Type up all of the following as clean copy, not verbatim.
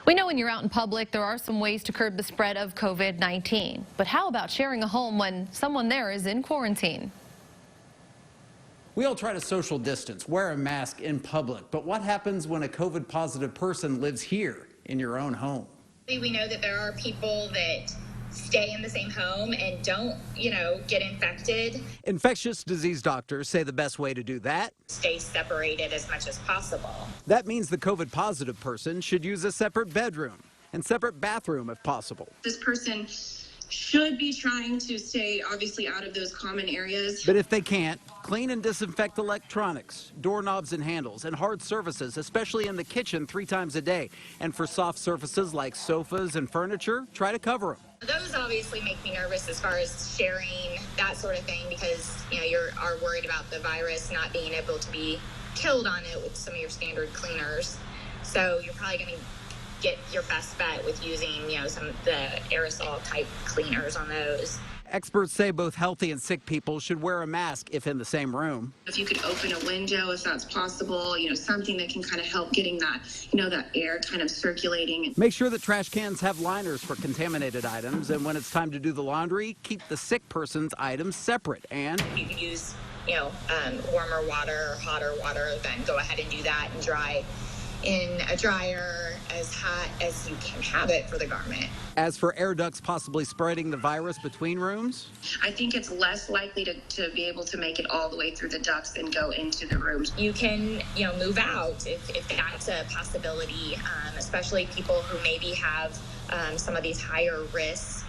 We know when you're out in public, there are some ways to curb the spread of COVID-19. But how about sharing a home when someone there is in quarantine? We all try to social distance, wear a mask in public. But what happens when a COVID positive person lives here in your own home? We know that there are people that stay in the same home and don't, get infected. Infectious disease doctors say the best way to do that: Stay separated as much as possible. that means the COVID positive person should use a separate bedroom and separate bathroom if possible. This person should be trying to stay obviously out of those common areas. But if they can't, clean and disinfect electronics, doorknobs and handles, and hard surfaces, especially in the kitchen 3 times a day. And for soft surfaces like sofas and furniture, try to cover them. Those obviously make me nervous as far as sharing that sort of thing because, you are worried about the virus not being able to be killed on it with some of your standard cleaners. So you're probably going to get your best bet with using, some of the aerosol type cleaners on those. Experts say both healthy and sick people should wear a mask if in the same room. If you could open a window, if that's possible, something that can kind of help getting that, that air kind of circulating. Make sure that trash cans have liners for contaminated items, and when it's time to do the laundry, keep the sick person's items separate. And you can use, warmer water or hotter water, then go ahead and do that and dry in a dryer as hot as you can have it for the garment. As for air ducts possibly spreading the virus between rooms, I think it's less likely to be able to make it all the way through the ducts and go into the rooms. You can, move out if that's a possibility, especially people who maybe have some of these higher risk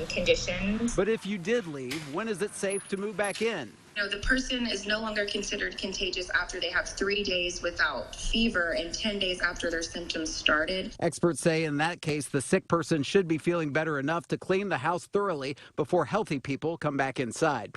conditions. but if you did leave, when is it safe to move back in? The person is no longer considered contagious after they have 3 days without fever and 10 days after their symptoms started. Experts say in that case, the sick person should be feeling better enough to clean the house thoroughly before healthy people come back inside.